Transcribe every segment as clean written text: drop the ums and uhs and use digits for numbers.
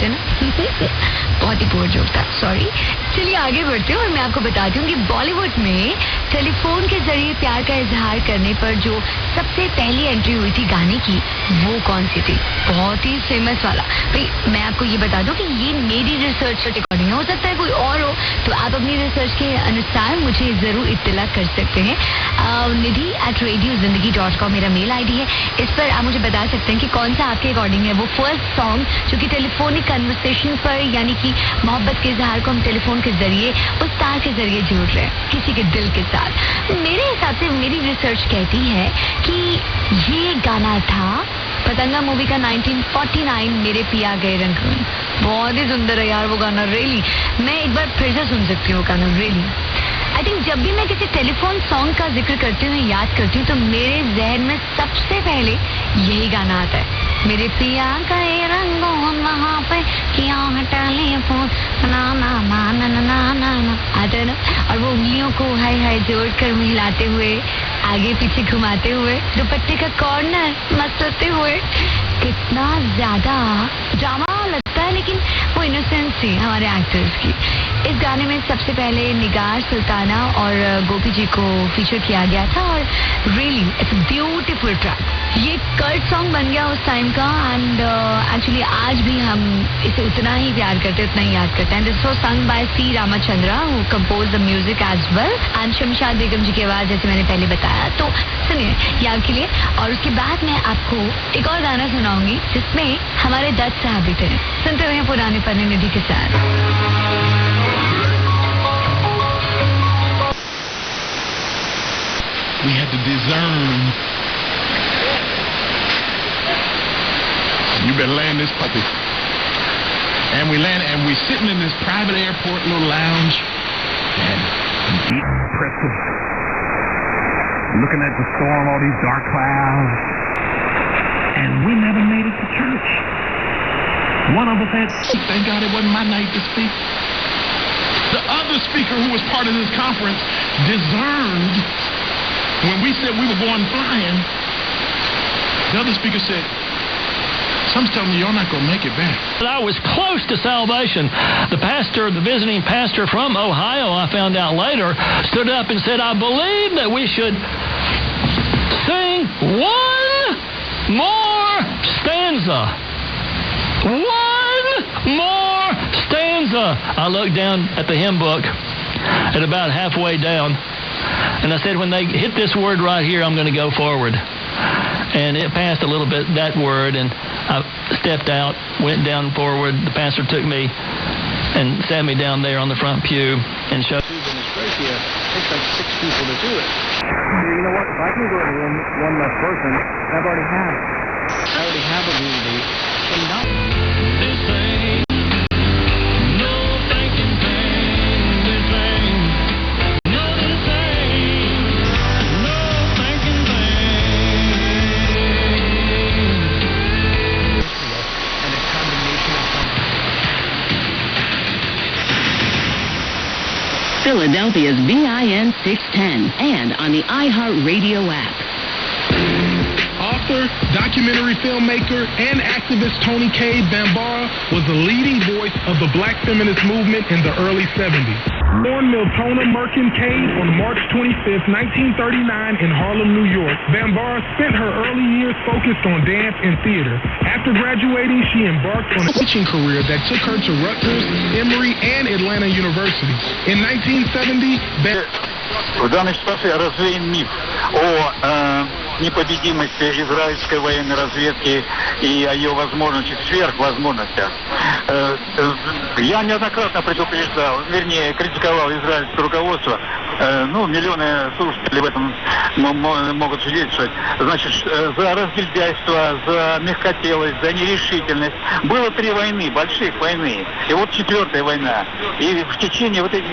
हैं ना बहुत ही पोर जोक था, सॉरी। चलिए आगे बढ़ते हैं और मैं आपको बताती हूँ कि बॉलीवुड में टेलीफोन के जरिए प्यार का इजहार करने पर जो सबसे पहली एंट्री हुई थी गाने की, वो कौन सी थी? बहुत ही फेमस वाला। भाई मैं आपको ये बता दूं कि ये मेरी रिसर्च अकॉर्डिंग हो सकता है कोई और हो, तो आप अपनी रिसर्च के अनुसार मुझे जरूर इत्तला कर सकते हैं। nidhi@radiozindagi.com मेरा मेल आईडी है। इस पर आप मुझे बता सकते हैं कि कौन सा आपके अकॉर्डिंग है वो फर्स्ट सॉन्ग जो कि टेलीफोनिक कन्वर्सेशन पर, यानी कि मोहब्बत के इजहार को हम टेलीफोन के जरिए उस तार के जरिए जोड़ रहे हैं किसी के दिल के साथ। मेरे हिसाब से मेरी रिसर्च कहती है कि ये गाना था पतंगा मूवी का 1949 मेरे पिया गए रंग में। बहुत ही सुंदर है यार वो गाना, रियली। मैं एक बार फिर से सुन सकती हूँ वो गाना, रियली। आई थिंक जब भी मैं किसी टेलीफोन सॉन्ग का जिक्र करती हूँ, याद करती हूँ, तो मेरे जहन में सबसे पहले यही गाना आता है, मेरे पिया गए रंगों वहाँ पे किया है टेलीफोन ना ना ना ना ना ना ना ना, आता है ना। और वो उंगलियों को हाय हाय जोड़ कर मिलाते हुए, आगे पीछे घुमाते हुए, दुपट्टे का कॉर्नर मसलते हुए, कितना ज्यादा ड्रामा लगता है, लेकिन वो इनोसेंस थी हमारे एक्टर्स की। इस गाने में सबसे पहले निगार सुल्ताना और गोपी जी को फीचर किया गया था और रियली इट्स ब्यूटीफुल ट्रैक। ये कल्ट सॉन्ग बन गया उस टाइम का एंड एक्चुअली आज भी हम इसे उतना ही प्यार करते हैं, उतना ही याद करते हैं। दिस वाज सung by C. Ramachandra who composed the music as well and Shamshad Begum ji की आवाज, जैसे मैंने पहले बताया। तो सुनिए ये आपके लिए। और उसके बाद मैं आपको एक और गाना सुनाऊंगी जिसमें हमारे दत्त साहब भी थे। सुनते हुए पुराने पन्ने निधि के साथ। We had to discern. You better land this puppy. And we landed, and we sitting in this private airport little lounge, and deep depressive, looking at the storm, all these dark clouds, and we never made it to church. One of us had, thank God it wasn't my night to speak. The other speaker who was part of this conference discerned. When we said we were going flying, the other speaker said, "Some's telling me you're not going to make it back." But I was close to salvation. The pastor, the visiting pastor from Ohio, I found out later, stood up and said, "I believe that we should sing one more stanza. One more stanza." I looked down at the hymn book at about halfway down. And I said, when they hit this word right here, I'm going to go forward. And it passed a little bit, that word, and I stepped out, went down forward. The pastor took me and sat me down there on the front pew and showed. It's crazy. It takes like 6 people to do it. You know what? If I can go to one less person, I've already had it. I already have a unity. And now. Philadelphia's VIN 610 and on the iHeartRadio app. Author, documentary filmmaker, and activist Tony Cade Bambara was the leading voice of the black feminist movement in the early 70s. Born Miltona Merkin Cade on March 25, 1939 in Harlem, New York, Bambara spent her early years focused on dance and theater. After graduating, she embarked on a teaching career that took her to Rutgers, Emory, and Atlanta universities. In 1970, В данной ситуации развеян миф о непобедимости израильской военной разведки и о ее возможностях, сверхвозможностях. Я неоднократно предупреждал, вернее, критиковал израильское руководство. Миллионы слушателей в этом могут свидетельствовать. Значит, за разгильдяйство, за мягкотелость, за нерешительность. Было 3 войны, больших войны. И вот 4-я война. И в течение вот этих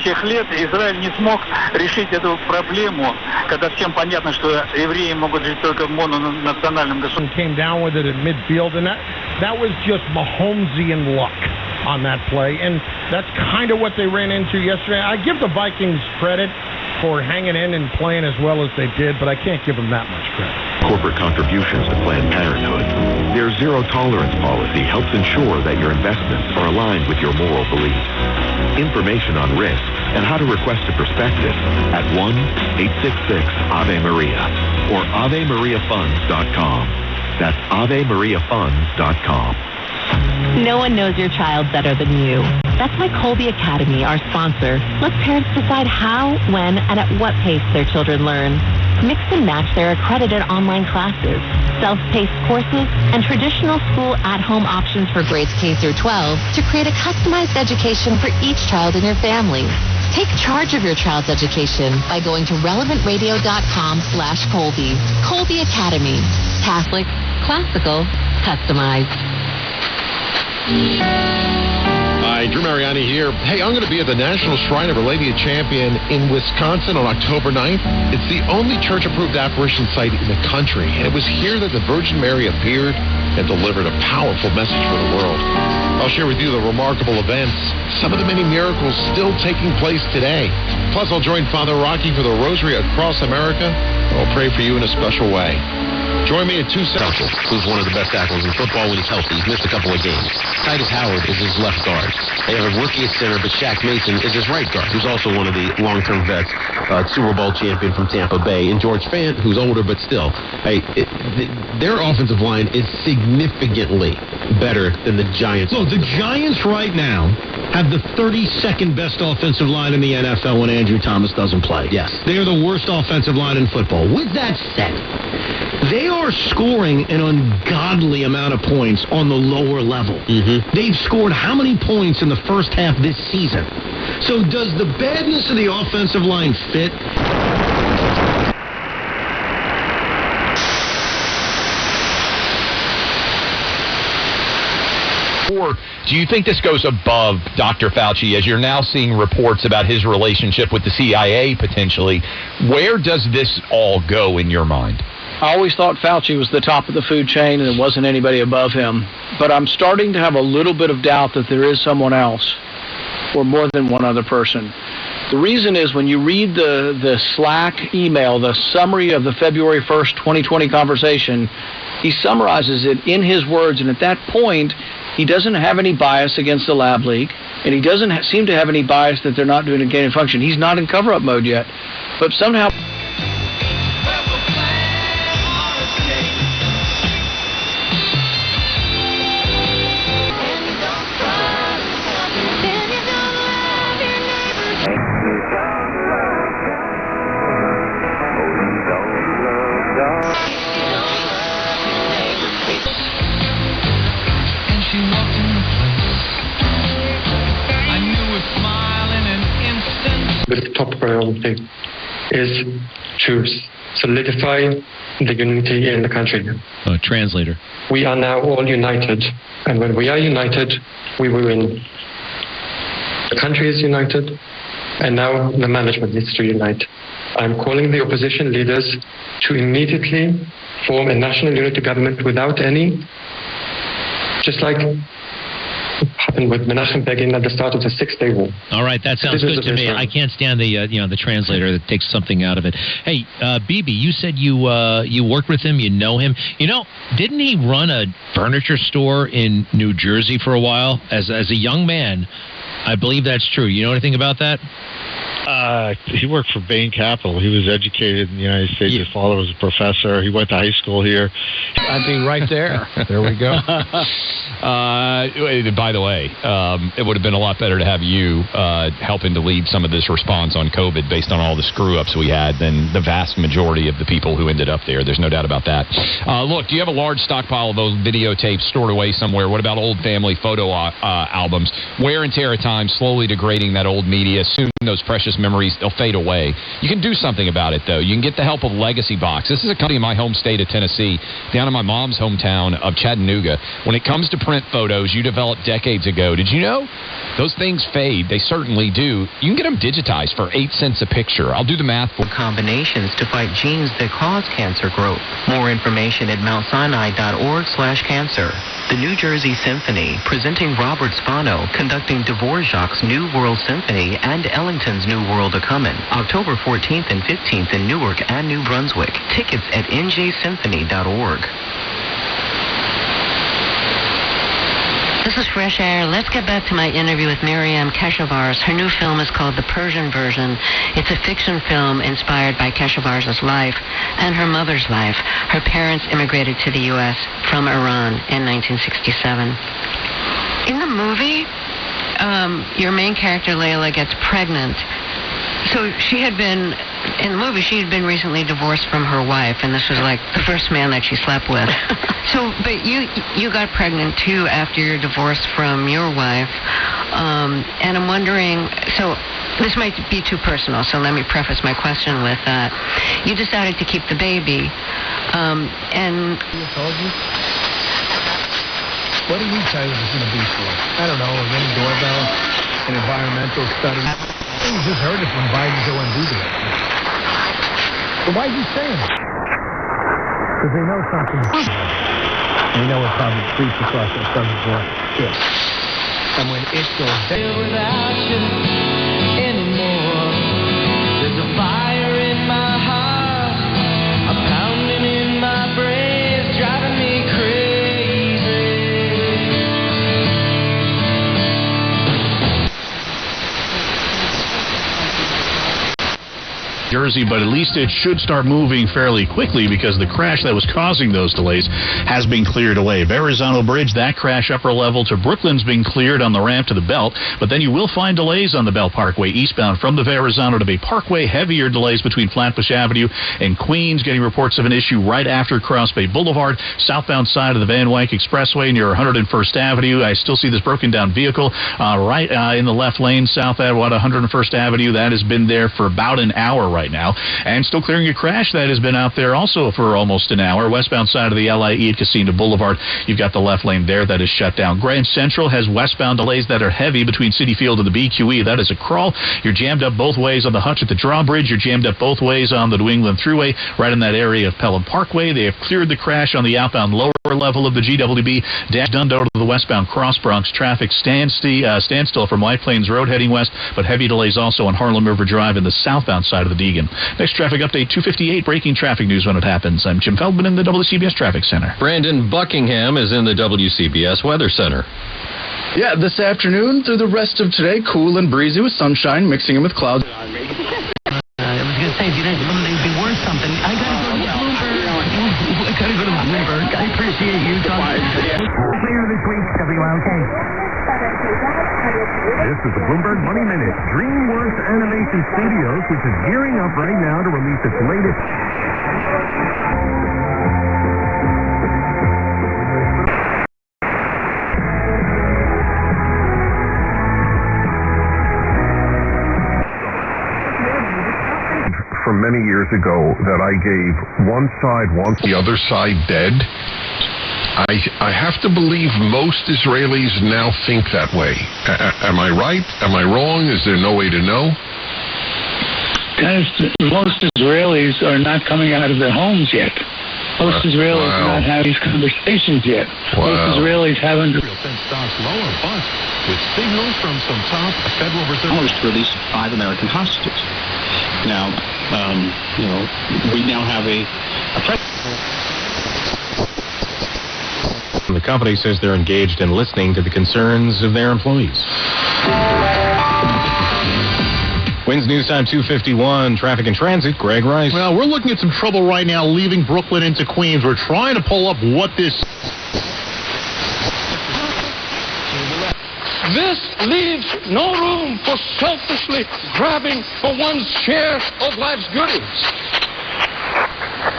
всех лет Израиль не смог решить эту проблему, когда всем понятно, что евреи могут жить только в мононациональном государстве. Came down with it at midfield, and that was just Mahomesian luck on that play, and that's kind of what they ran into yesterday. I give the Vikings credit for hanging in and playing as well as they did, but I can't give them that much credit. corporate contributions to Planned Parenthood. Their zero-tolerance policy helps ensure that your investments are aligned with your moral beliefs. Information on risks and how to request a prospectus at 1-866-AVE-MARIA or AveMariaFunds.com. That's AveMariaFunds.com. No one knows your child better than you. That's why Colby Academy, our sponsor, lets parents decide how, when, and at what pace their children learn. Mix and match their accredited online classes, self-paced courses, and traditional school at-home options for grades K through 12 to create a customized education for each child in your family. Take charge of your child's education by going to relevantradio.com/Colby. Colby Academy. Catholic, classical, customized. Hi, Drew Mariani here. Hey, I'm going to be at the National Shrine of Our Lady of Champion in Wisconsin on October 9th. It's the only church-approved apparition site in the country, and it was here that the Virgin Mary appeared and delivered a powerful message for the world. I'll share with you the remarkable events, some of the many miracles still taking place today. Plus, I'll join Father Rocky for the Rosary Across America, and I'll pray for you in a special way. Join me at 2 Central, who's one of the best tackles in football when he's healthy. He's missed a couple of games. Titus Howard is his left guard. They have a rookie at center, but Shaq Mason is his right guard, who's also one of the long-term vets, Super Bowl champion from Tampa Bay. And George Fant, who's older, but still. Their offensive line is significantly better than the Giants. Look, the Giants right now have the 32nd best offensive line in the NFL when Andrew Thomas doesn't play. Yes. They are the worst offensive line in football. With that said, they are scoring an ungodly amount of points on the lower level. Mm-hmm. They've scored how many points in the first half this season? So does the badness of the offensive line fit? Or do you think this goes above Dr. Fauci, as you're now seeing reports about his relationship with the CIA potentially? Where does this all go in your mind? I always thought Fauci was the top of the food chain and there wasn't anybody above him. But I'm starting to have a little bit of doubt that there is someone else or more than one other person. The reason is when you read the Slack email, the summary of the February 1st, 2020 conversation, he summarizes it in his words, and at that point, he doesn't have any bias against the lab leak, and he doesn't seem to have any bias that they're not doing a gain of function. He's not in cover-up mode yet, but somehow... The top priority is to solidify the unity in the country. Translator. We are now all united, and when we are united, we will win. The country is united, and now the management needs to unite. I'm calling the opposition leaders to immediately form a national unity government without any, just like happened with Menachem Begin at the start of the Six-Day War. All right, that sounds good to me. I can't stand the translator that takes something out of it. Hey, Bibi, you said you work with him, you know him. Didn't he run a furniture store in New Jersey for a while as a young man? I believe that's true. You know anything about that? He worked for Bain Capital. He was educated in the United States. His father was a professor. He went to high school here. I'd be right there. There we go. By the way, it would have been a lot better to have you helping to lead some of this response on COVID based on all the screw-ups we had than the vast majority of the people who ended up there. There's no doubt about that. Look, do you have a large stockpile of those videotapes stored away somewhere? What about old family photo albums? Wear and tear at times, slowly degrading that old media. Soon those precious memories, they'll fade away. You can do something about it, though. You can get the help of Legacy Box. This is a company in my home state of Tennessee, down in my mom's hometown of Chattanooga. When it comes to print photos you developed decades ago, did you know those things fade? They certainly do. You can get them digitized for 8 cents a picture. I'll do the math for combinations to fight genes that cause cancer growth. More information at mountsinai.org/cancer. The New Jersey Symphony, presenting Robert Spano, conducting Dvorak's New World Symphony and Ellen Ellington's New World a-Comin', October 14th and 15th in Newark and New Brunswick. Tickets at njsymphony.org. This is Fresh Air. Let's get back to my interview with Miriam Keshavarz. Her new film is called The Persian Version. It's a fiction film inspired by Keshavarz' life and her mother's life. Her parents immigrated to the U.S. from Iran in 1967. In the movie, your main character, Layla, gets pregnant. So she had been recently divorced from her wife, and this was like the first man that she slept with. So, but you got pregnant too after your divorce from your wife, and I'm wondering, so this might be too personal, so let me preface my question with that. You decided to keep the baby, and... Who told you? What did he tell you it was going to be for? I don't know, a ring doorbell, an environmental study. You just heard it from Biden's OMB director. So why are you saying it? Because they know something. They know it probably creeps across their stomach board. Yes. And when it goes down without you anymore, there's a fire in my heart, a pounding in my brain, it's driving me crazy. Jersey, but at least it should start moving fairly quickly because the crash that was causing those delays has been cleared away. Verrazano Bridge, that crash upper level to Brooklyn's been cleared on the ramp to the Belt, but then you will find delays on the Belt Parkway eastbound from the Verrazano to Bay Parkway. Heavier delays between Flatbush Avenue and Queens, getting reports of an issue right after Cross Bay Boulevard, southbound side of the Van Wyck Expressway near 101st Avenue. I still see this broken down vehicle right in the left lane south at 101st Avenue. That has been there for about an hour right now, and still clearing a crash that has been out there also for almost an hour. Westbound side of the LIE at Casino Boulevard, you've got the left lane there that is shut down. Grand Central has westbound delays that are heavy between Citi Field and the BQE. That is a crawl. You're jammed up both ways on the Hutch at the Drawbridge. You're jammed up both ways on the New England Thruway right in that area of Pelham Parkway. They have cleared the crash on the outbound lower level of the GWB. Dash Dundo to the westbound Cross Bronx. Traffic standstill from White Plains Road heading west, but heavy delays also on Harlem River Drive in the southbound side of the Deegan. Next traffic update, 2:58, breaking traffic news when it happens. I'm Jim Feldman in the WCBS Traffic Center. Brandon Buckingham is in the WCBS Weather Center. Yeah, this afternoon through the rest of today, cool and breezy with sunshine mixing in with clouds. I was going to say, if you didn't, it'd be worth something. I got to go to Bloomberg. I appreciate you talking. Clear this week, WLK. This is the Bloomberg Money Minute. DreamWorks Animation Studios, which is gearing up right now to release its latest... From many years ago that I gave one side once, the other side dead. I have to believe most Israelis now think that way. Am I right? Am I wrong? Is there no way to know? Dennis, most Israelis are not coming out of their homes yet. Most Israelis are not having these conversations yet. Most Israelis haven't... Stocks lower, but with signals from some top Federal Reserve... ...to release 5 American hostages. Now, we now have a The company says they're engaged in listening to the concerns of their employees. Wins News Time 2:51, traffic and transit, Greg Rice. Well, we're looking at some trouble right now leaving Brooklyn into Queens. We're trying to pull up what this... This leaves no room for selfishly grabbing for one's share of life's goodies.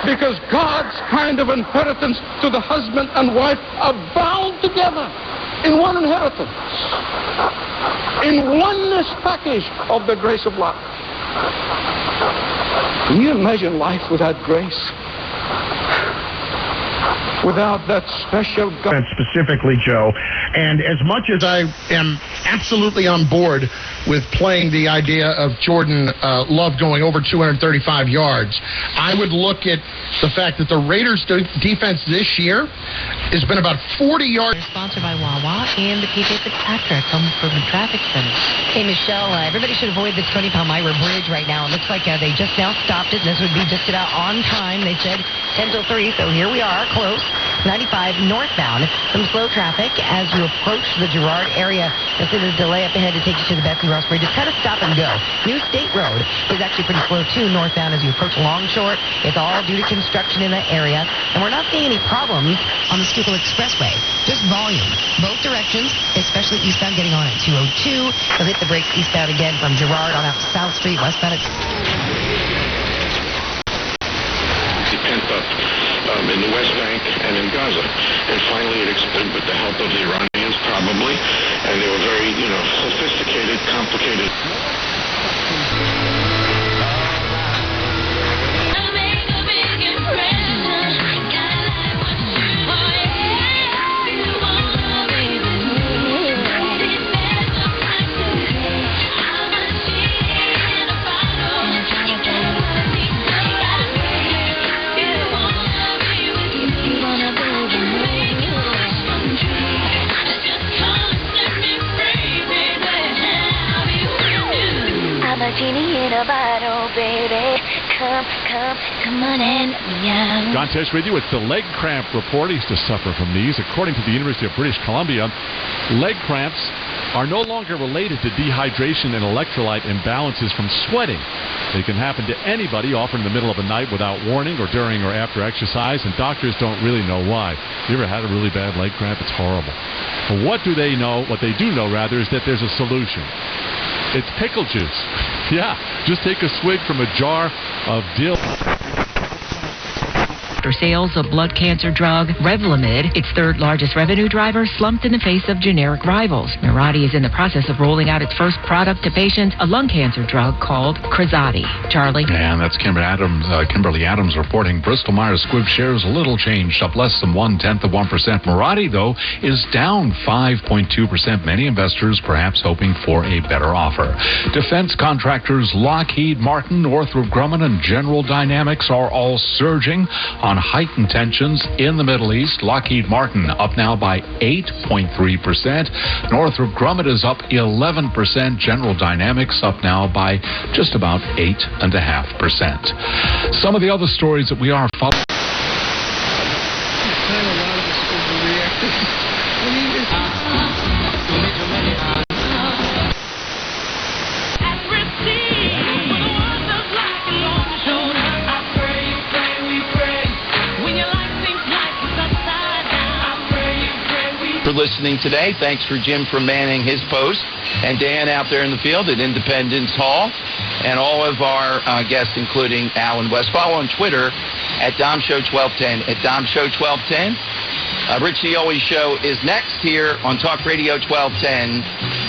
Because God's kind of inheritance to the husband and wife are bound together in one inheritance, in oneness package of the grace of life. Can you imagine life without grace? Without that special God? Specifically, Joe, and as much as I am absolutely on board with playing the idea of Jordan Love going over 235 yards. I would look at the fact that the Raiders' defense this year has been about 40 yards. They're sponsored by Wawa and the PJ Fitzpatrick Home Improvement Traffic Center. Hey, Michelle, everybody should avoid the Tony Palmyra Bridge right now. It looks like they just now stopped it, and this would be just about on time. They said 10 till 3, so here we are, close. 95 northbound. Some slow traffic as you approach the Girard area. You'll see the delay up ahead to take you to the Betsy Ross Bridge. It's kind of stop and go. New State Road is actually pretty slow, too, northbound as you approach Longshore. It's all due to construction in that area. And we're not seeing any problems on the Schuylkill Expressway. Just volume. Both directions, especially eastbound getting on at 202. You'll hit the brakes eastbound again from Girard on out to South Street, westbound at... Pent up in the West Bank and in Gaza. And finally it exploded with the help of the Iranians, probably. And they were very, sophisticated, complicated. Genie in a bottle, baby. Come on in. Yeah. John Tesh with you. It's the leg cramp report. He used to suffer from these. According to the University of British Columbia, leg cramps are no longer related to dehydration and electrolyte imbalances from sweating. They can happen to anybody, often in the middle of a night without warning or during or after exercise, and doctors don't really know why. You ever had a really bad leg cramp? It's horrible. But what do they know? What they do know, rather, is that there's a solution. It's pickle juice. Yeah, just take a swig from a jar of dill. After sales of blood cancer drug Revlimid, its third largest revenue driver, slumped in the face of generic rivals. Mirati is in the process of rolling out its first product to patients, a lung cancer drug called Krazati. Charlie? And that's Kimberly Adams reporting Bristol-Myers Squibb shares little changed, up less than 0.1%. Mirati, though, is down 5.2%. Many investors perhaps hoping for a better offer. Defense contractors Lockheed Martin, Northrop Grumman, and General Dynamics are all surging on heightened tensions in the Middle East. Lockheed Martin up now by 8.3%. Northrop Grumman is up 11%. General Dynamics up now by just about 8.5%. Some of the other stories that we are following. For listening today. Thanks for Jim for manning his post, and Dan out there in the field at Independence Hall, and all of our guests, including Alan West. Follow on Twitter at DomShow1210, at DomShow1210. Rich the Always Show is next here on Talk Radio 1210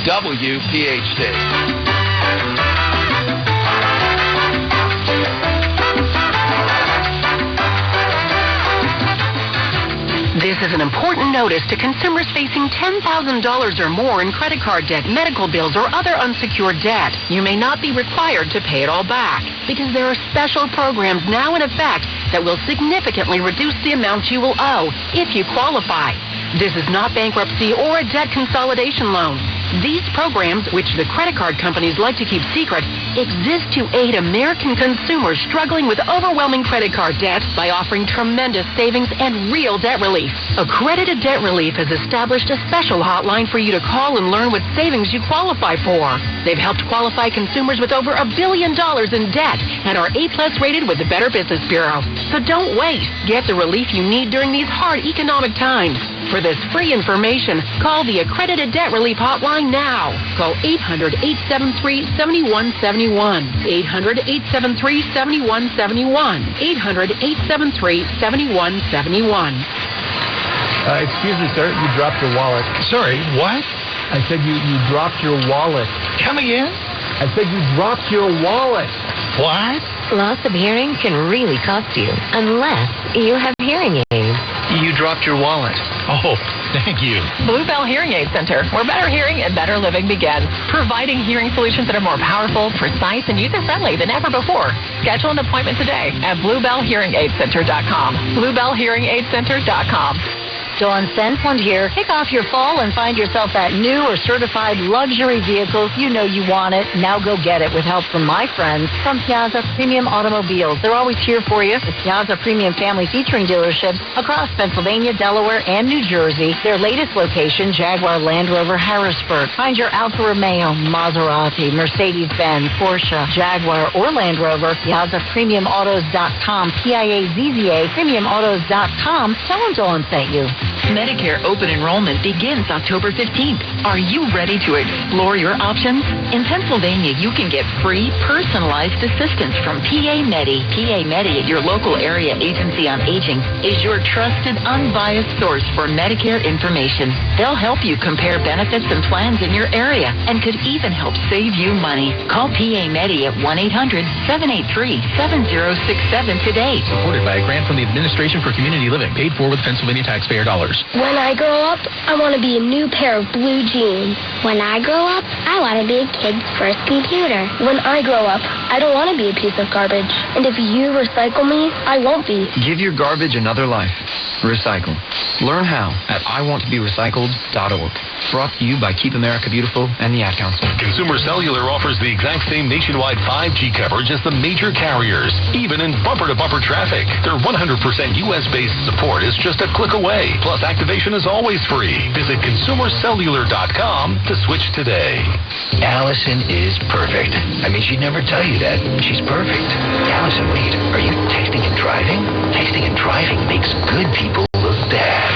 WPHT. This is an important notice to consumers facing $10,000 or more in credit card debt, medical bills, or other unsecured debt. You may not be required to pay it all back because there are special programs now in effect that will significantly reduce the amount you will owe if you qualify. This is not bankruptcy or a debt consolidation loan. These programs, which the credit card companies like to keep secret, exist to aid American consumers struggling with overwhelming credit card debt by offering tremendous savings and real debt relief. Accredited Debt Relief has established a special hotline for you to call and learn what savings you qualify for. They've helped qualify consumers with over $1 billion in debt and are A+ rated with the Better Business Bureau. So don't wait. Get the relief you need during these hard economic times. For this free information, call the Accredited Debt Relief Hotline now. Call 800-873-7171. 800-873-7171. 800-873-7171. Excuse me, sir. You dropped your wallet. Sorry, what? I said you dropped your wallet. Come again? I said you dropped your wallet. What? Loss of hearing can really cost you, unless you have hearing aids. You dropped your wallet. Oh, Thank you. Bluebell Hearing Aid Center, where better hearing and better living begin. Providing hearing solutions that are more powerful, precise, and user-friendly than ever before. Schedule an appointment today at BluebellHearingAidCenter.com. BluebellHearingAidCenter.com. Dawn Sandpoint here. Kick off your fall and find yourself that new or certified luxury vehicle. You know you want it. Now go get it with help from my friends from Piazza Premium Automobiles. They're always here for you. The Piazza Premium family featuring dealerships across Pennsylvania, Delaware, and New Jersey. Their latest location, Jaguar Land Rover Harrisburg. Find your Alfa Romeo, Maserati, Mercedes-Benz, Porsche, Jaguar, or Land Rover. PiazzaPremiumAutos.com. Piazza PremiumAutos.com. Tell them Dawn sent you. Medicare open enrollment begins October 15th. Are you ready to explore your options? In Pennsylvania, you can get free, personalized assistance from PA Medi. PA Medi at your local area agency on aging is your trusted, unbiased source for Medicare information. They'll help you compare benefits and plans in your area and could even help save you money. Call PA Medi at 1-800-783-7067 today. Supported by a grant from the Administration for Community Living, paid for with Pennsylvania taxpayer dollars. When I grow up, I want to be a new pair of blue jeans. When I grow up, I want to be a kid's first computer. When I grow up, I don't want to be a piece of garbage. And if you recycle me, I won't be. Give your garbage another life. Recycle. Learn how at iwanttoberecycled.org. Brought to you by Keep America Beautiful and the Ad Council. Consumer Cellular offers the exact same nationwide 5G coverage as the major carriers, even in bumper-to-bumper traffic. Their 100% U.S.-based support is just a click away. Plus, activation is always free. Visit consumercellular.com to switch today. Allison is perfect. I mean, she'd never tell you that. She's perfect. Allison, wait. Are you texting and driving? Texting and driving makes good people look bad.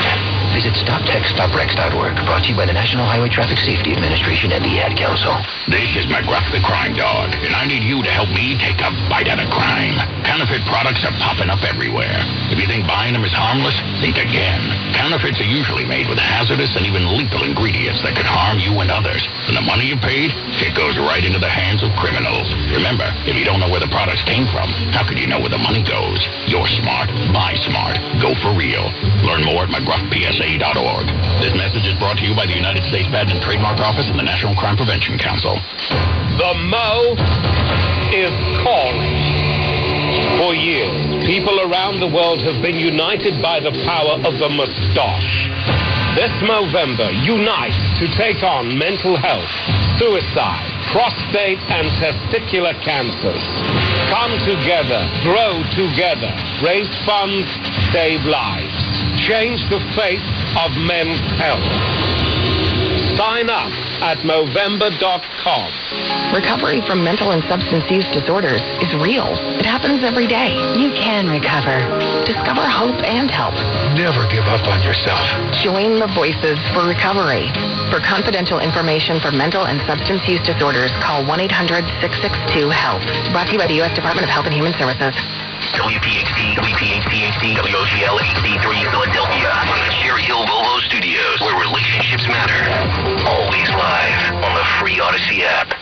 Visit StopTextStopWrecks.org. Brought to you by the National Highway Traffic Safety Administration and the Ad Council. This is McGruff the Crime Dog, and I need you to help me take a bite out of crime. Counterfeit products are popping up everywhere. If you think buying them is harmless, think again. Counterfeits are usually made with hazardous and even lethal ingredients that could harm you and others. And the money you paid, it goes right into the hands of criminals. Remember, if you don't know where the products came from, how could you know where the money goes? You're smart. Buy smart. Go for real. Learn more at McGruffPSA.org. This message is brought to you by the United States Patent and Trademark Office and the National Crime Prevention Council. The Mo is calling. For years, people around the world have been united by the power of the mustache. This Movember, unite to take on mental health, suicide, prostate and testicular cancers. Come together, grow together, raise funds, save lives. Change the face of men's health. Sign up at Movember.com. Recovery from mental and substance use disorders is real. It happens every day. You can recover. Discover hope and help. Never give up on yourself. Join the Voices for Recovery. For confidential information for mental and substance use disorders, call 1-800-662-HELP. Brought to you by the U.S. Department of Health and Human Services. WPHT, WPHT, WOGL HD3 Philadelphia. From the Cherry Hill Volvo Studios, where relationships matter. Always live on the free Odyssey app.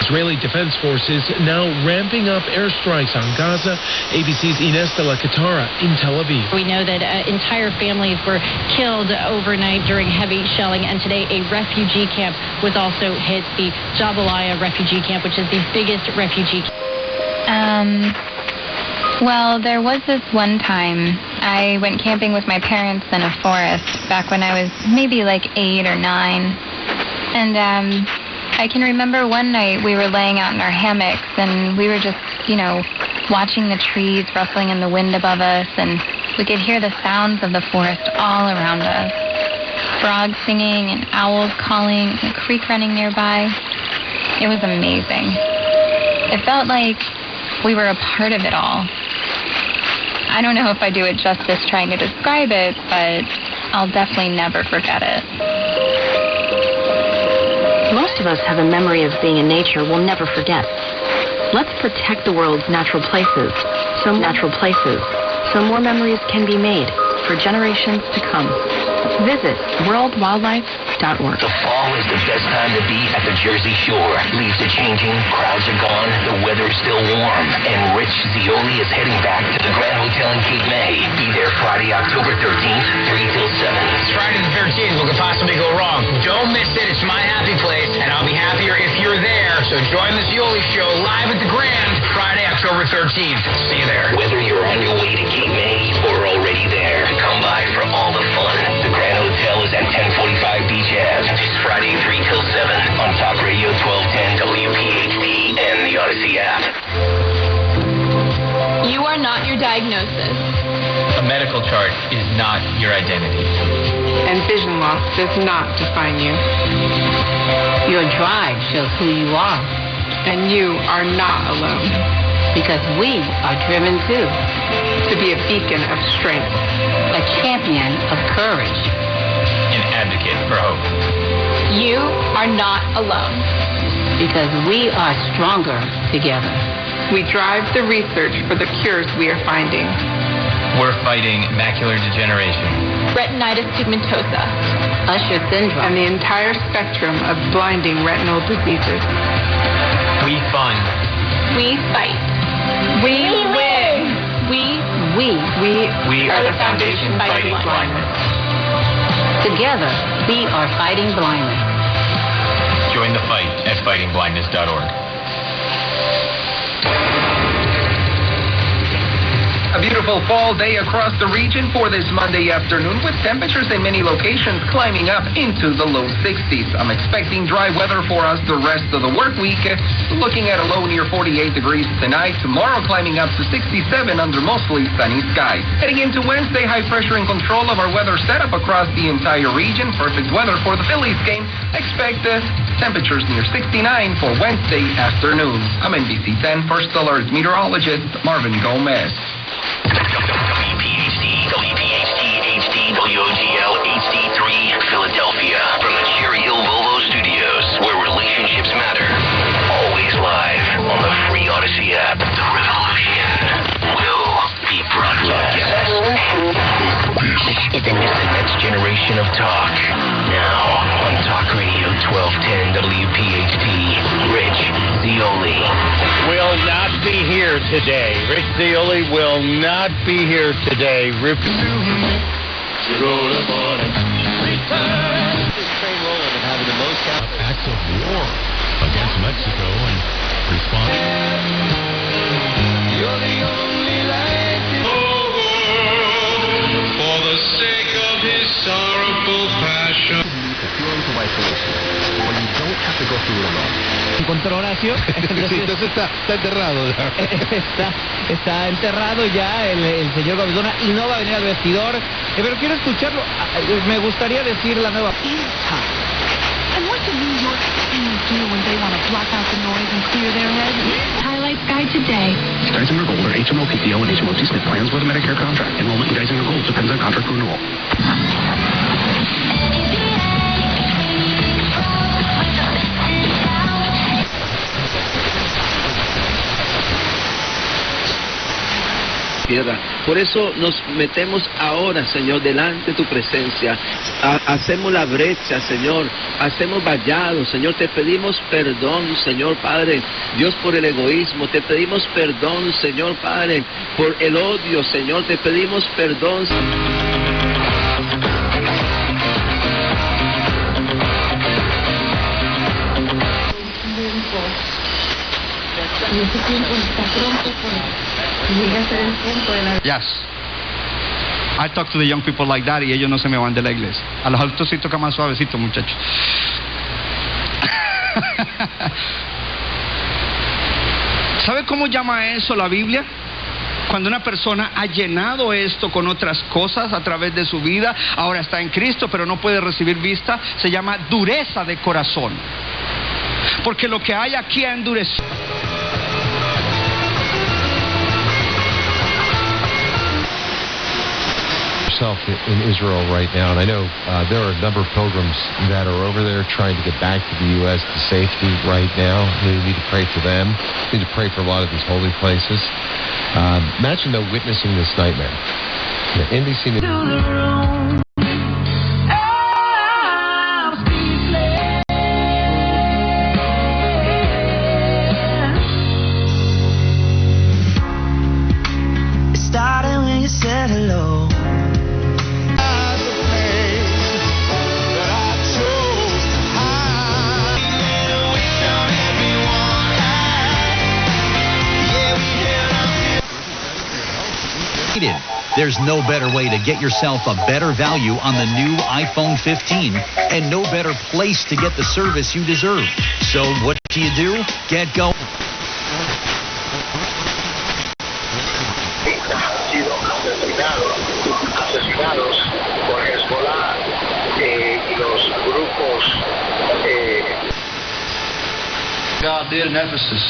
Israeli Defense Forces now ramping up airstrikes on Gaza. ABC's Ines de la Katara in Tel Aviv. We know that entire families were killed overnight during heavy shelling, and today a refugee camp was also hit, the Jabalia refugee camp, which is the biggest refugee camp. Well, there was this one time I went camping with my parents in a forest back when I was maybe like 8 or 9. And I can remember one night we were laying out in our hammocks and we were just, watching the trees rustling in the wind above us, and we could hear the sounds of the forest all around us. Frogs singing and owls calling and a creek running nearby. It was amazing. It felt like we were a part of it all. I don't know if I do it justice trying to describe it, but I'll definitely never forget it. Most of us have a memory of being in nature we'll never forget. Let's protect the world's natural places. So natural places. so more memories can be made for generations to come. Visit worldwildlife.org. The fall is the best time to be at the Jersey Shore. Leaves are changing, crowds are gone, the weather's still warm, and Rich Zioli is heading back to the Grand Hotel in Cape May. Be there Friday, October 13th, 3 till 7. It's Friday the 13th. What could possibly go wrong? Don't miss it. It's my happy place, and I'll be happier if you're there. So join the Zioli Show live at the Grand Friday, October 13th. See you there. Whether you're on your way to Cape May or already there, come by for all the fun. The Grand Hotel is at 1045 Beach Ave. It's Friday 3 till 7 on Talk Radio 1210 WPHT and the Odyssey app. You are not your diagnosis. A medical chart is not your identity. And vision loss does not define you. Your drive shows who you are. And you are not alone. Because we are driven too. To be a beacon of strength. A champion of courage. An advocate for hope. You are not alone. Because we are stronger together. We drive the research for the cures we are finding. We're fighting macular degeneration, retinitis pigmentosa, Usher syndrome, and the entire spectrum of blinding retinal diseases. We fund. We fight. We win. We are the Foundation Fighting Blindness. Together, we are fighting blindness. Join the fight at fightingblindness.org. A beautiful fall day across the region for this Monday afternoon with temperatures in many locations climbing up into the low 60s. I'm expecting dry weather for us the rest of the work week. Looking at a low near 48 degrees tonight. Tomorrow climbing up to 67 under mostly sunny skies. Heading into Wednesday, high pressure in control of our weather setup across the entire region. Perfect weather for the Phillies game. Expect temperatures near 69 for Wednesday afternoon. I'm NBC 10 First Alert meteorologist Marvin Gomez. WPHT, HD, WOGL, HD3, Philadelphia. From the Cherry Hill Volvo Studios, where relationships matter. Always live on the free Odyssey app. The revolution will be broadcast. This is the next generation of talk. Now on Talk Radio 1210 WPHT, Rich Zioli will not be here today. Rich Zioli will not be here today. Act of war against Mexico and respond. You're the only light in the world for the sake of his sorrowful passion. When you don't have to go through it alone. ¿Encontró Horacio? Entonces está enterrado. Está enterrado ya el señor Gobidona y no va a venir al vestidor. Pero quiero escucharlo. Me gustaría decir la nueva. And what do New York teams do when they want to block out the noise and clear their heads? Highlights Guide today. Geisinger Gold or HMO PPO and HMO T-Smith plans with a Medicare contract. Enrollment in Geisinger Gold depends on contract renewal. Por eso nos metemos ahora, Señor, delante de tu presencia. Hacemos la brecha, Señor. Hacemos vallados, Señor. Te pedimos perdón, Señor Padre. Dios, por el egoísmo. Te pedimos perdón, Señor Padre, por el odio, Señor. Te pedimos perdón. Yes. I talk to the young people like that y ellos no se me van de la iglesia. A los adultos sí toca más suavecito, muchachos. ¿Sabe cómo llama eso la Biblia? Cuando una persona ha llenado esto con otras cosas a través de su vida, ahora está en Cristo, pero no puede recibir vista, se llama dureza de corazón. Porque lo que hay aquí ha endurecido. In Israel right now, and I know there are a number of pilgrims that are over there trying to get back to the U.S. to safety right now. We need to pray for them. We need to pray for a lot of these holy places. Imagine, though, witnessing this nightmare. The NBC News. Started when you said hello. There's no better way to get yourself a better value on the new iPhone 15 and no better place to get the service you deserve. So what do? Get going. Asesinados por Hezbollah y los grupos. God did in Ephesus.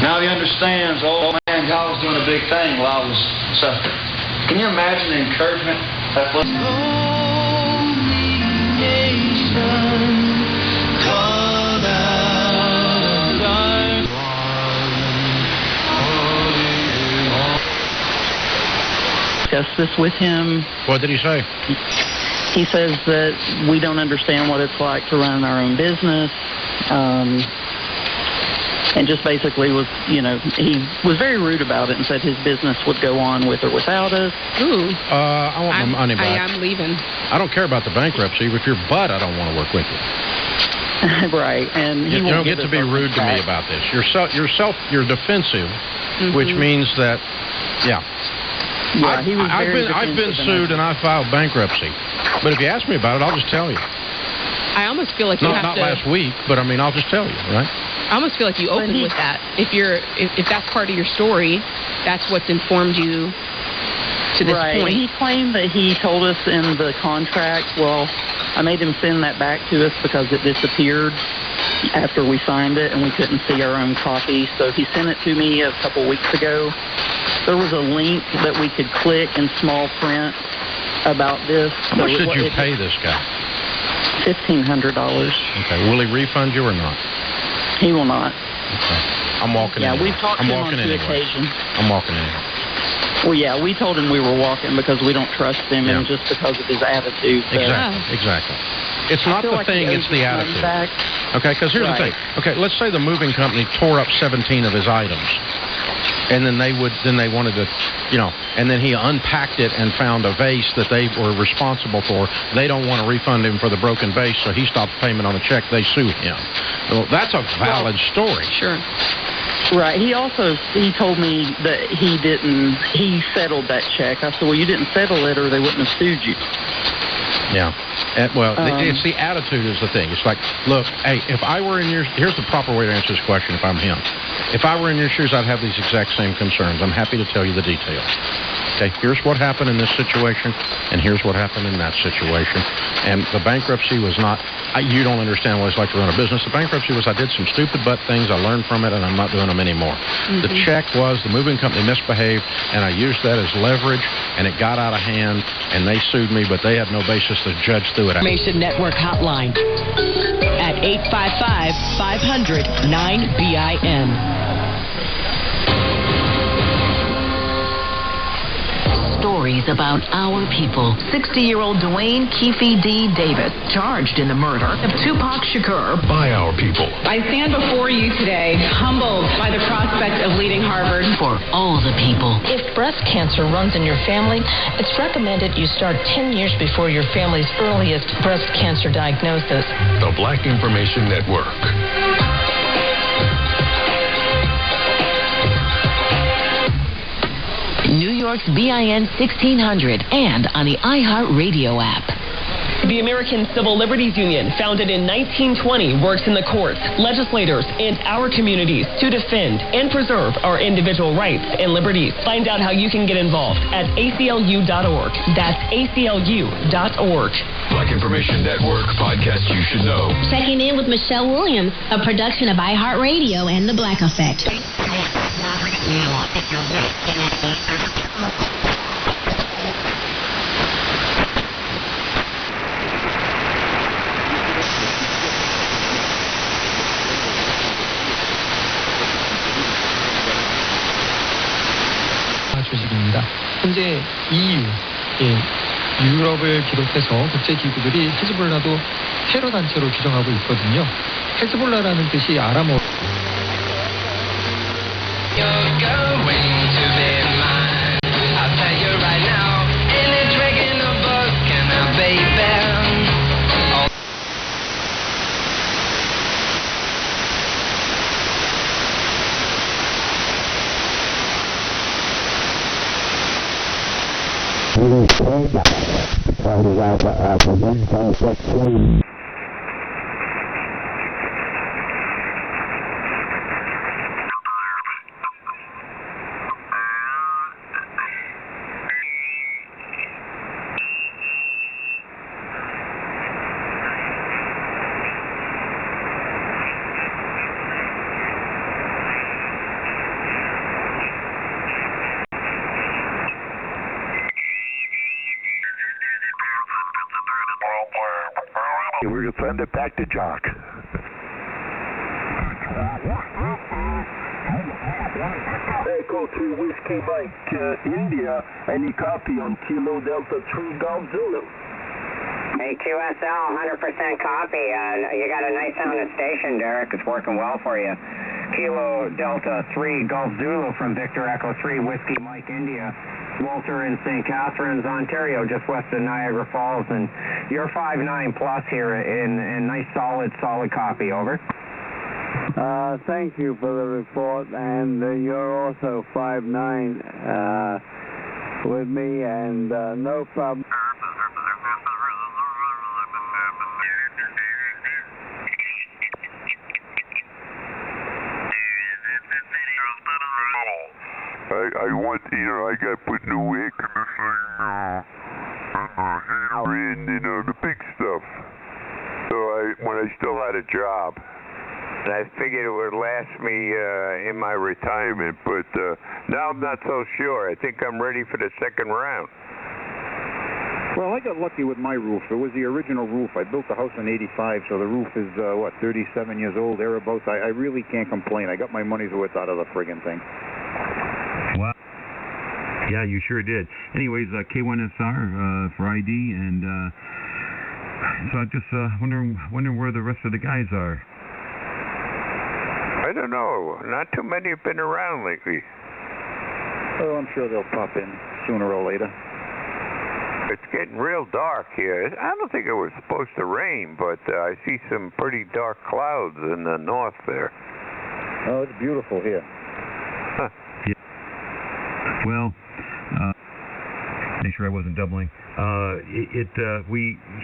Now he understands, oh man, God was doing a big thing while I was suffering. Can you imagine the encouragement that was? Discuss this with him. What did he say? He says that we don't understand what it's like to run our own business. And just basically was, he was very rude about it and said his business would go on with or without us. Ooh. I want my money back. I'm leaving. I don't care about the bankruptcy. With your butt, I don't want to work with you. Right, and you don't get to be rude to me about this. You're defensive, which means that, Yeah, he was I've been sued and I filed bankruptcy. But if you ask me about it, I'll just tell you. I almost feel like you have not to. Not last week, but I'll just tell you, right? I almost feel like you open with that. If that's part of your story, that's what's informed you to this point. He claimed that he told us in the contract. Well, I made him send that back to us because it disappeared after we signed it and we couldn't see our own copy. So he sent it to me a couple weeks ago. There was a link that we could click in small print about this. How much did you pay this guy? $1,500. Okay. Will he refund you or not? He will not. Okay. I'm walking in. Yeah, we've talked to him on two occasions. I'm walking in. Well, yeah, we told him we were walking because we don't trust him and just because of his attitude. So. Exactly. It's not the thing, it's the attitude. Okay, because here's the thing. Okay, let's say the moving company tore up 17 of his items. And then they wanted to, and then he unpacked it and found a vase that they were responsible for. They don't want to refund him for the broken vase, so he stops payment on the check. They sue him. Well, that's a valid story. Sure. Right. He told me that he settled that check. I said, well, you didn't settle it or they wouldn't have sued you. Yeah. It's the attitude is the thing. It's like, look, hey, if I were in here's the proper way to answer this question if I'm him. If I were in your shoes, I'd have these exact same concerns. I'm happy to tell you the details. Okay, here's what happened in this situation, and here's what happened in that situation. And the bankruptcy was not, you don't understand what it's like to run a business. The bankruptcy was I did some stupid butt things, I learned from it, and I'm not doing them anymore. The check was the moving company misbehaved, and I used that as leverage, and it got out of hand, and they sued me, but they had no basis to judge through it. Information Network Hotline at 855-500-9BIN. Stories about our people. 60-year-old Dwayne Keefe D. Davis, charged in the murder of Tupac Shakur. By our people. I stand before you today, humbled by the prospect of leading Harvard. For all the people. If breast cancer runs in your family, it's recommended you start 10 years before your family's earliest breast cancer diagnosis. The Black Information Network. New York's BIN 1600 and on the iHeartRadio app. The American Civil Liberties Union, founded in 1920, works in the courts, legislators, and our communities to defend and preserve our individual rights and liberties. Find out how you can get involved at ACLU.org. That's ACLU.org. Black Information Network podcast you should know. Checking in with Michelle Williams, a production of iHeartRadio and The Black Effect. 현재 EU, 유럽을 비롯해서 국제기구들이 히즈볼라도 테러 단체로 규정하고 있거든요. 히즈볼라라는 뜻이 아람어. We're going to send it back to Jock. Echo 3 Whiskey Mike, India. Any copy on Kilo Delta 3 Golf Zulu? Hey, QSL, 100% copy. You got a nice sounding station, Derek. It's working well for you. Kilo Delta 3 Golf Zulu from Victor Echo 3 Whiskey Mike, India. Walter in St. Catharines, Ontario, just west of Niagara Falls, and you're 5'9" plus here in nice solid copy, over. Thank you for the report, and you're also 5'9" with me, and no problem. I want, I got to put new air conditioning, and, the big stuff. So when I still had a job, and I figured it would last me in my retirement, but now I'm not so sure. I think I'm ready for the second round. Well, I got lucky with my roof. It was the original roof. I built the house in '85, so the roof is, 37 years old, thereabouts. I really can't complain. I got my money's worth out of the friggin' thing. Wow. Yeah, you sure did. Anyways, K1SR for ID, and so I'm just wondering where the rest of the guys are. I don't know. Not too many have been around lately. Oh, I'm sure they'll pop in sooner or later. It's getting real dark here. I don't think it was supposed to rain, but I see some pretty dark clouds in the north there. Oh, it's beautiful here. Huh. Yeah. Well, make sure I wasn't doubling.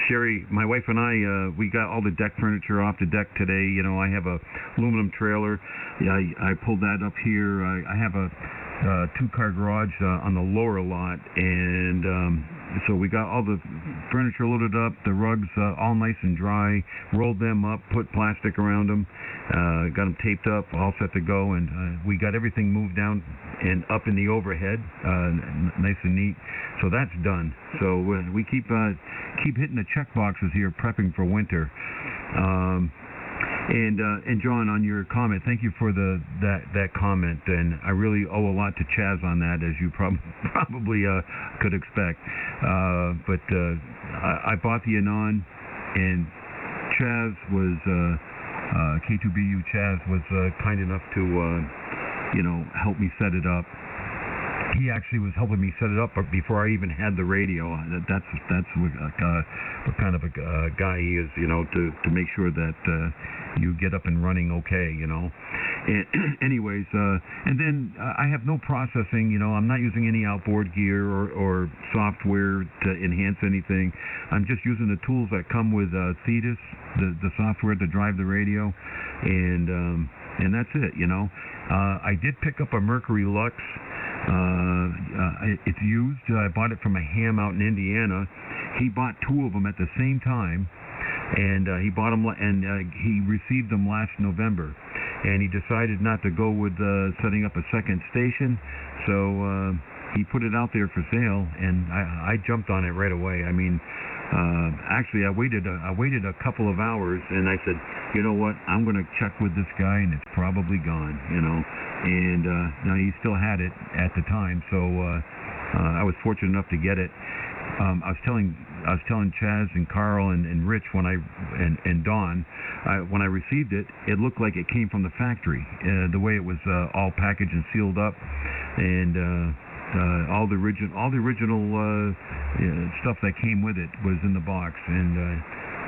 Sherry, my wife and I, we got all the deck furniture off the deck today. I have a aluminum trailer. I pulled that up here. I have a two-car garage on the lower lot, and so we got all the furniture loaded up, the rugs all nice and dry, rolled them up, put plastic around them, got them taped up, all set to go, and we got everything moved down and up in the overhead, nice and neat. So that's done. So we keep hitting the check boxes here, prepping for winter. And John, on your comment, thank you for that comment, and I really owe a lot to Chaz on that, as you probably could expect. But I bought the Anon, and Chaz was K2BU. Chaz was kind enough to help me set it up. He actually was helping me set it up before I even had the radio. That's what kind of a guy he is, to make sure that you get up and running okay, And anyways, and then I have no processing, I'm not using any outboard gear or software to enhance anything. I'm just using the tools that come with Thetis, the software to drive the radio, and that's it, I did pick up a Mercury Lux. It's used. I bought it from a ham out in Indiana. He bought two of them at the same time, and he bought them, and he received them last November. And he decided not to go with setting up a second station, so he put it out there for sale, and I jumped on it right away. I mean, actually, I waited a couple of hours, and I said, you know what, I'm going to check with this guy, and it's probably gone, And now he still had it at the time, so I was fortunate enough to get it. I was telling Chaz and Carl and Rich and Don when I received it, it looked like it came from the factory. The way it was all packaged and sealed up, and all the original stuff that came with it was in the box, and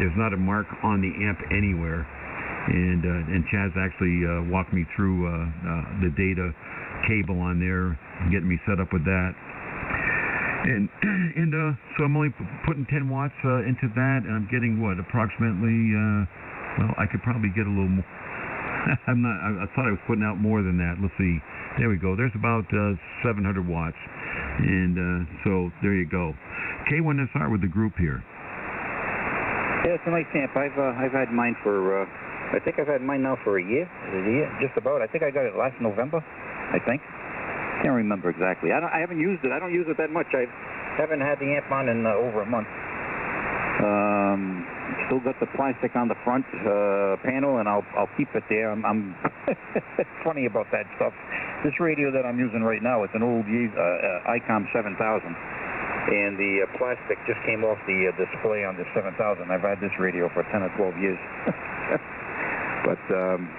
there's not a mark on the amp anywhere. And Chaz actually walked me through the data cable on there, and getting me set up with that. And so I'm only putting 10 watts into that, and I'm getting approximately. Well, I could probably get a little more. I thought I was putting out more than that. Let's see. There we go. There's about 700 watts, and so there you go. K1SR with the group here. Yeah, it's a nice amp. I've had mine for. I think I've had mine now for a year. Just about. I think I got it last November. I think. Can't remember exactly. I haven't used it. I don't use it that much. I haven't had the amp on in over a month. Still got the plastic on the front panel, and I'll keep it there. I'm funny about that stuff. This radio that I'm using right now, it's an old ICOM 7000, and the plastic just came off the display on the 7000. I've had this radio for 10 or 12 years. But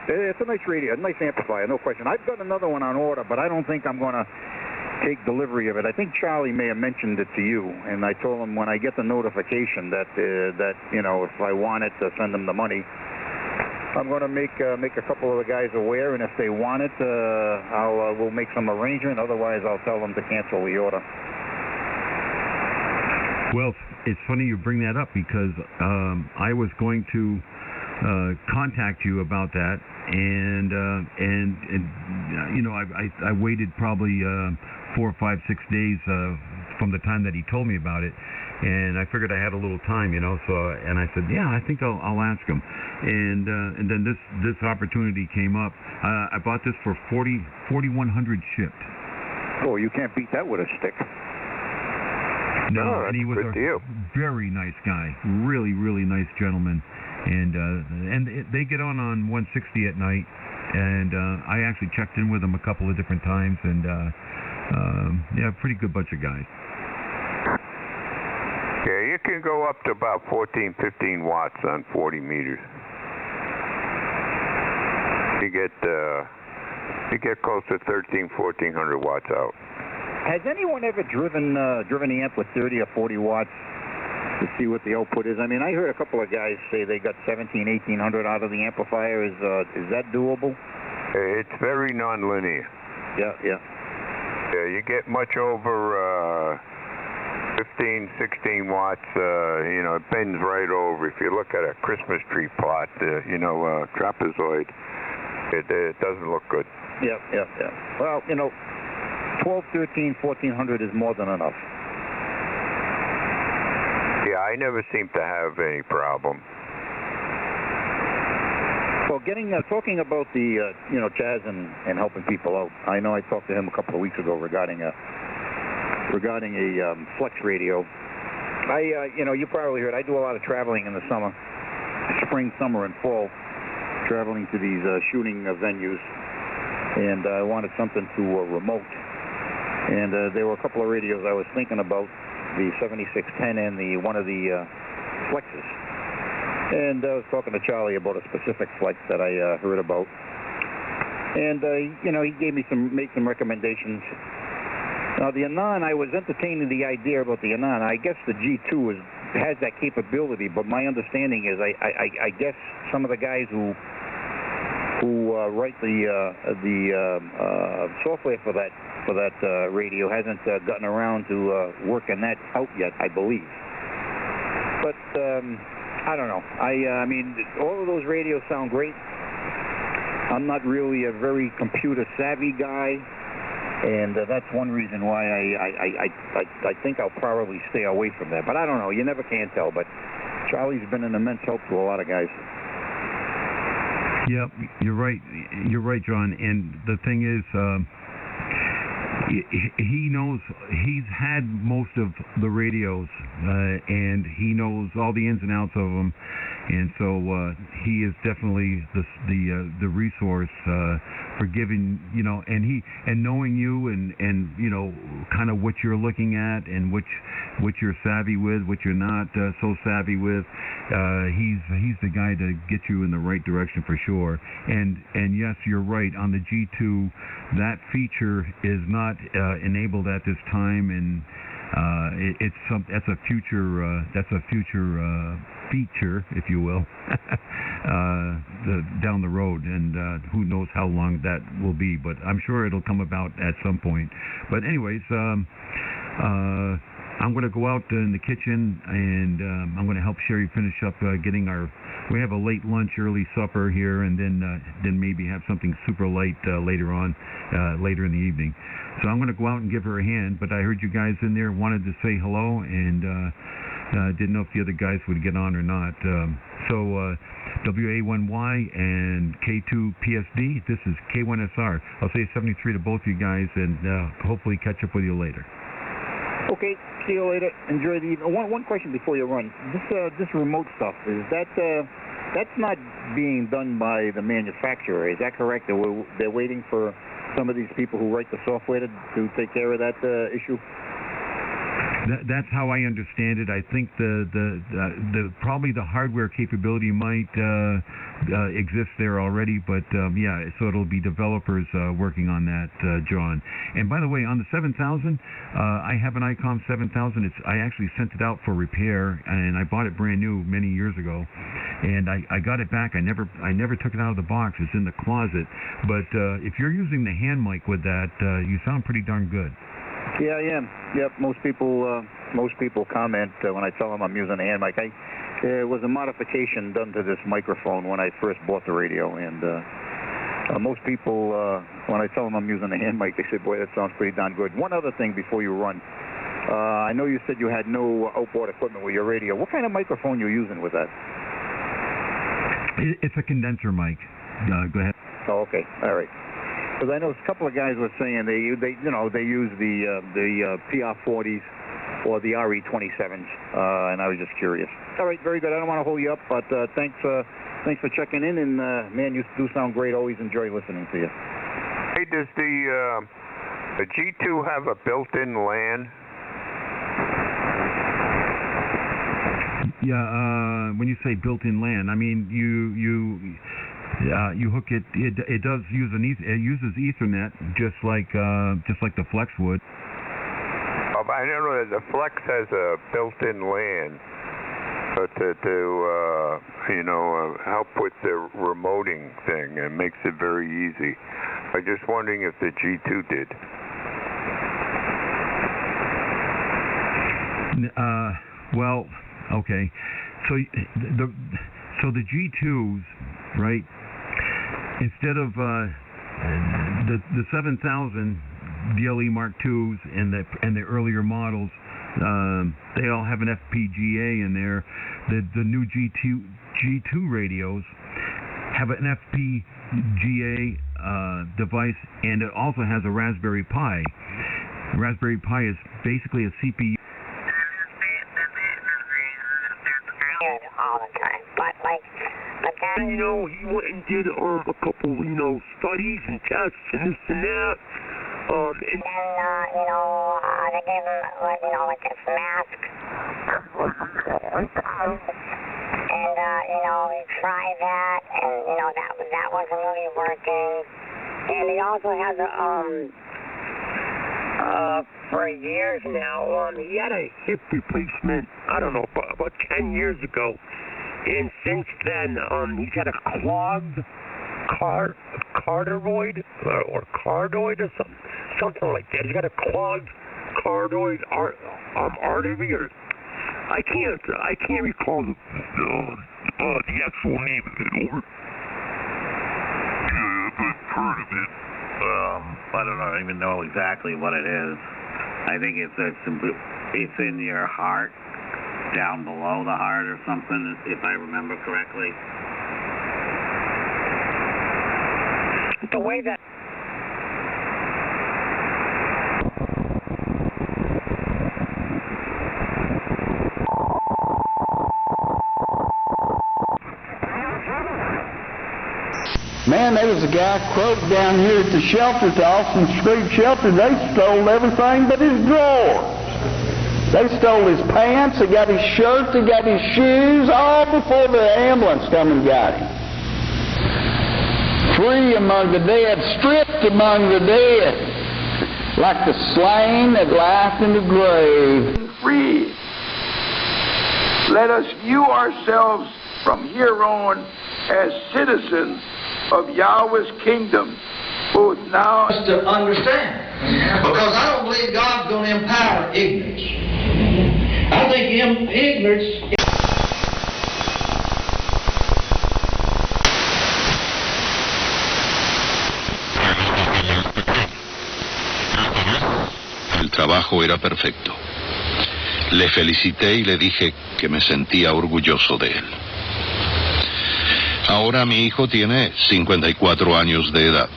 it's a nice radio, a nice amplifier, no question. I've got another one on order, but I don't think I'm going to take delivery of it. I think Charlie may have mentioned it to you, and I told him when I get the notification that if I want it, to send them the money. I'm going to make a couple of the guys aware, and if they want it, we'll make some arrangement. Otherwise, I'll tell them to cancel the order. Well, it's funny you bring that up, because I was going to contact you about that, and I waited probably 4 or 5, 6 days from the time that he told me about it, and I figured I had a little time, and I said, yeah, I think I'll ask him, and then this opportunity came up. I bought this for $4,100 shipped. Oh, you can't beat that with a stick. No, and he was a very nice guy, really, really nice gentleman. And they get on 160 at night, and I actually checked in with them a couple of different times, and pretty good bunch of guys. Yeah, you can go up to about 14, 15 watts on 40 meters. You get close to 1,300, 1,400 watts out. Has anyone ever driven the amp with 30 or 40 watts? To see what the output is. I mean, I heard a couple of guys say they got 1,700, 1,800 out of the amplifier. Is that doable? It's very nonlinear. Yeah. Yeah, you get much over 15, 16 watts. It bends right over. If you look at a Christmas tree plot, trapezoid, it doesn't look good. Yeah. Well, 12, 13, 1,400 is more than enough. Yeah, I never seem to have any problem. Well, talking about the Chaz and helping people out. I know I talked to him a couple of weeks ago regarding a flex radio. You probably heard I do a lot of traveling in the summer, spring, summer, and fall, traveling to these shooting venues, and I wanted something to remote. And there were a couple of radios I was thinking about. The 7610 and one of the flexes. And I was talking to Charlie about a specific flex that I heard about. And, he gave me made some recommendations. Now, the Anon, I was entertaining the idea about the Anon. I guess the G2 has that capability, but my understanding is I guess some of the guys who write the software for that radio hasn't gotten around to working that out yet, I believe. But I don't know. I mean, all of those radios sound great. I'm not really a very computer savvy guy, and that's one reason why I think I'll probably stay away from that. But I don't know. You never can tell. But Charlie's been an immense help to a lot of guys. Yep, you're right. You're right, John. And the thing is, he knows, he's had most of the radios, and he knows all the ins and outs of them, and so he is definitely the resource giving, and knowing you and kind of what you're looking at and what you're savvy with, what you're not so savvy with. He's the guy to get you in the right direction for sure. And yes, you're right. On the G2, that feature is not enabled at this time, and that's a future feature, if you will, down the road, and who knows how long that will be, but I'm sure it'll come about at some point. But anyways, I'm going to go out in the kitchen, and I'm going to help Sherry finish up getting we have a late lunch, early supper here, and then maybe have something super light later in the evening. So I'm going to go out and give her a hand, but I heard you guys in there wanted to say hello, and didn't know if the other guys would get on or not. So WA1Y and K2PSD, this is K1SR. I'll say 73 to both you guys, and hopefully catch up with you later. Okay, see you later. Enjoy the evening. One question before you run. This remote stuff, is that's not being done by the manufacturer, is that correct? They're waiting for some of these people who write the software to take care of that issue? That's how I understand it. I think probably the hardware capability might exist there already, but yeah, so it'll be developers working on that, John. And by the way, on the 7000, I have an ICOM 7000. I actually sent it out for repair, and I bought it brand new many years ago, and I got it back. I never took it out of the box. It's in the closet. But if you're using the hand mic with that, you sound pretty darn good. Yeah, I am. Yep, most people comment when I tell them I'm using a hand mic. It was a modification done to this microphone when I first bought the radio, and most people, when I tell them I'm using a hand mic, they say, boy, that sounds pretty darn good. One other thing before you run. I know you said you had no outboard equipment with your radio. What kind of microphone are you using with that? It's a condenser mic. Go ahead. Oh, okay. All right. Because I know a couple of guys were saying they use the PR40s or the RE27s, and I was just curious. All right, very good. I don't want to hold you up, but thanks for checking in, and man, you do sound great. Always enjoy listening to you. Hey, does the G2 have a built-in LAN? Yeah, when you say built-in LAN, I mean you hook it. It does use it uses Ethernet, just like the Flex would. I know that the Flex has a built-in LAN, but to help with the remoting thing, and makes it very easy. I'm just wondering if the G2 did. Well, okay. So the G2s, right? Instead of the 7000 DLE Mark IIs and the earlier models, they all have an FPGA in there. The new G2 radios have an FPGA device, and it also has a Raspberry Pi. Raspberry Pi is basically a CPU. All the time, but he went and did a couple, studies and tests and this and that. And then, they gave him, like this mask. And, he tried that, and, that wasn't really working. And he also has for years now, he had a hip replacement, I don't know, about 10 years ago. And since then, he's had a clogged cardioid or cardoid or something like that. He's got a clogged cardoid artery, or I can't recall the actual name of it. I've heard of it. I don't even know exactly what it is. I think it's in your heart, down below the heart or something, if I remember correctly. The way that... Man, there was a guy croaked down here at the shelter, at the Austin Street shelter. They stole everything but his drawers. They stole his pants, they got his shirt, they got his shoes, all before the ambulance come and got him. Free among the dead, stripped among the dead, like the slain that lieth in the grave. Free. Let us view ourselves from here on as citizens of Yahweh's kingdom, both now and to understand. Because I don't believe God's going to empower ignorance. I think ignorance. El trabajo era perfecto. Le felicité y le dije que me sentía orgulloso de él. Ahora mi hijo tiene 54 años de edad,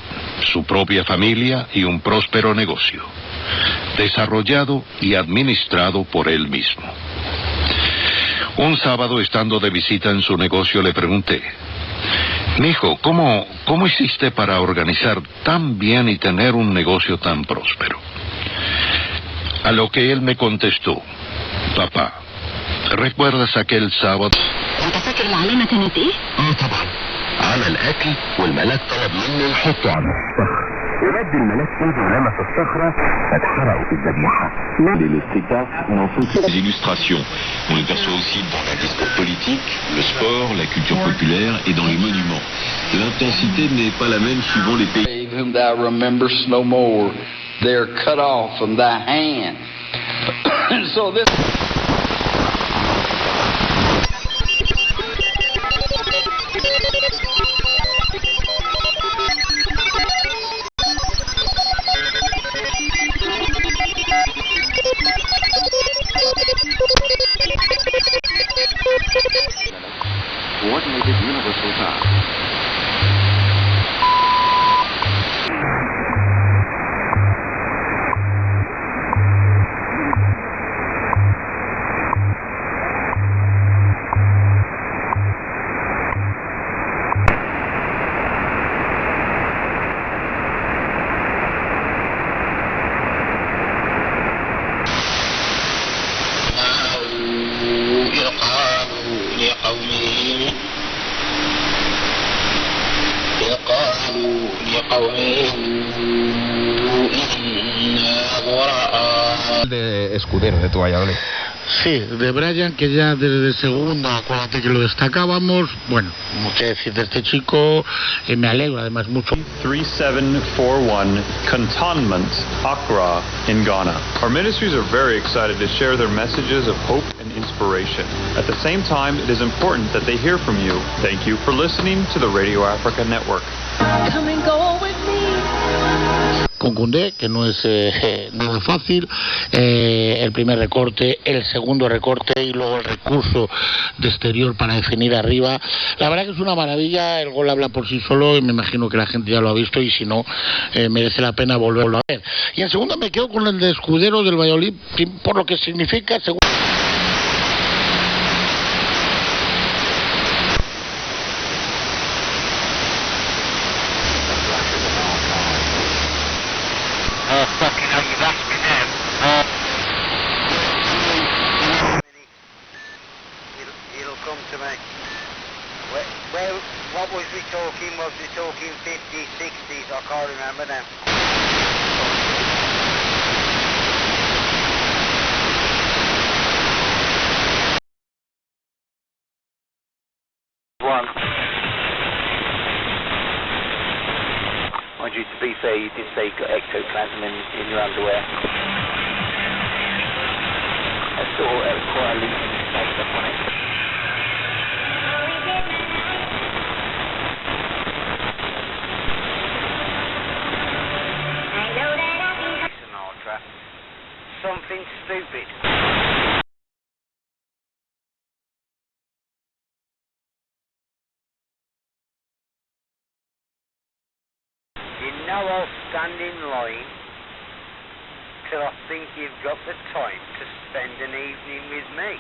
su propia familia y un próspero negocio, desarrollado y administrado por él mismo. Un sábado, estando de visita en su negocio, le pregunté: mijo, ¿cómo hiciste para organizar tan bien y tener un negocio tan próspero? A lo que él me contestó: papá, ¿recuerdas aquel sábado? انت فاكر العلامة كانت ايه؟ طبعا عمل اكل والملاك طلب منه يحطه على الصخر ومد الملاك ايده ولمس الصخرة فاتحرقت الذبيحة. Les illustrations, on les perçoit aussi dans la discours politique, le sport, la culture populaire et dans les monuments. L'intensité n'est pas la même suivant les pays. Whom thou rememberest no more, they are cut off from thy hand. So this. Coordinated universal time. De escudero de tu Valladolid. Sí, de Brian, que ya desde segundo, acuérdate que lo destacábamos. Bueno, qué decir de este chico, me alegro además mucho. 3741 Cantonment, Accra, in Ghana. Our ministries are very excited to share their messages of hope and inspiration. At the same time, it is important that they hear from you. Thank you for listening to the Radio Africa Network. Come and go with me. Con Koundé, que no es nada fácil, el primer recorte, el segundo recorte y luego el recurso de exterior para definir arriba. La verdad que es una maravilla, el gol habla por sí solo y me imagino que la gente ya lo ha visto y si no, merece la pena volverlo a ver. Y en segundo me quedo con el de escudero del Valladolid, por lo que significa... What was we talking? Was we talking 50s, 60s? I can't remember now. One. Mind you, to be fair, you did say you got ectoplasm in your underwear. I saw quite a leak mistake up on it. Something stupid. You know I'll stand in line till I think you've got the time to spend an evening with me.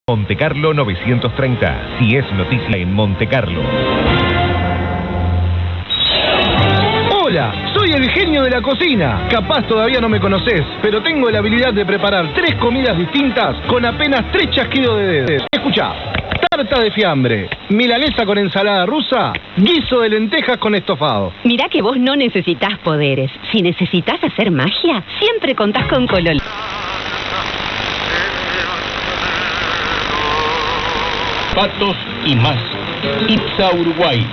Montecarlo 930, si es noticia en Montecarlo. Hola, soy el genio de la cocina. Capaz todavía no me conoces, pero tengo la habilidad de preparar 3 comidas distintas con apenas 3 chasquidos de dedos. Escuchá, tarta de fiambre, milanesa con ensalada rusa, guiso de lentejas con estofado. Mirá que vos no necesitas poderes. Si necesitas hacer magia, siempre contás con Colol. Patos y más. IPSA Uruguay.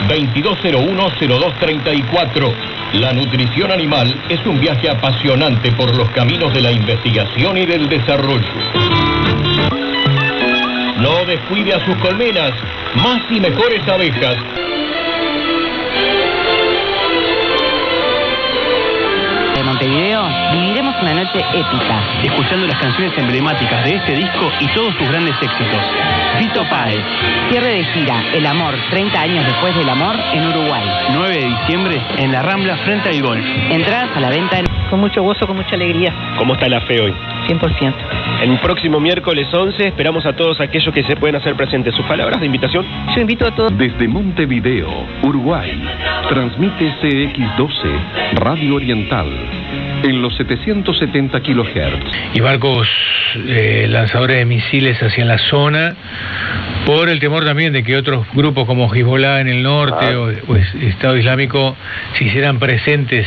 2201-0234. La nutrición animal es un viaje apasionante por los caminos de la investigación y del desarrollo. No descuide a sus colmenas, más y mejores abejas. De Montevideo, viviremos una noche épica, escuchando las canciones emblemáticas de este disco y todos sus grandes éxitos. Fito Páez. Cierre de gira, El Amor, 30 años después del amor, en Uruguay. 9 de diciembre, en la Rambla, frente al Golf. Entradas a la venta con mucho gozo, con mucha alegría. ¿Cómo está la fe hoy? 100%. El próximo miércoles 11 esperamos a todos aquellos que se pueden hacer presentes. ¿Sus palabras de invitación? Yo invito a todos. Desde Montevideo, Uruguay, transmite CX12, Radio Oriental, en los 770 kHz. Y barcos lanzadores de misiles hacia la zona, por el temor también de que otros grupos como Hezbollah en el norte o Estado Islámico se hicieran presentes.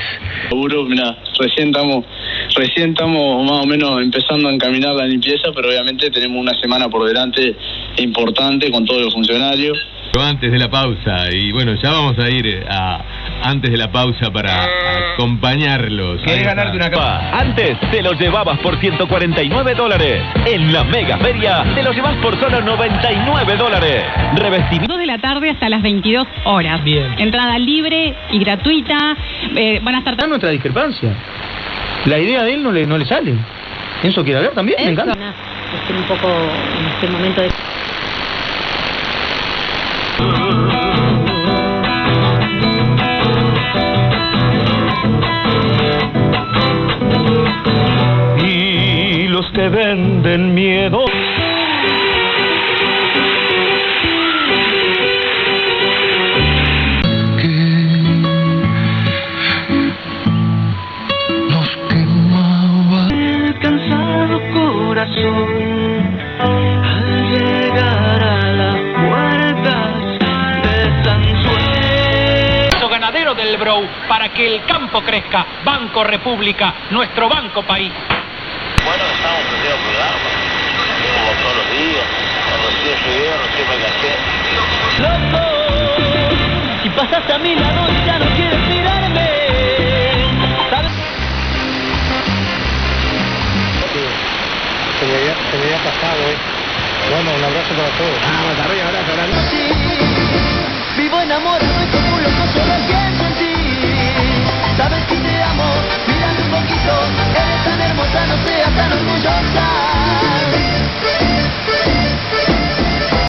Seguro, mira, recién estamos más o menos empezando a encaminar la limpieza, pero obviamente tenemos una semana por delante importante con todos los funcionarios. Antes de la pausa, y bueno, ya vamos a ir antes de la pausa para acompañarlos. ¿Querés ganarte una capa? Antes te lo llevabas por $149. En la Mega Feria te lo llevas por solo $99. Revestimiento. 2 de la tarde hasta las 22 horas. Bien. Entrada libre y gratuita. Van a estar... Está nuestra discrepancia. La idea de él no le sale. ¿Eso quiere hablar también? Me encanta. Estoy un poco en este momento de... Y los que venden miedo. Nos quemaba el cansado corazón al llegar a las puertas de San Suez. Ganadero del Brou, para que el campo crezca. Banco República, nuestro banco país. Bueno, estamos metiendo programa, como todos los días. Recién llegué, recién me cansé. Loco, si pasas a mí la noche ya no quieres mirarme. ¿Sabes? Se me había pasado, Bueno, un abrazo para todos. Vamos, arriba, abrazo, abrazo.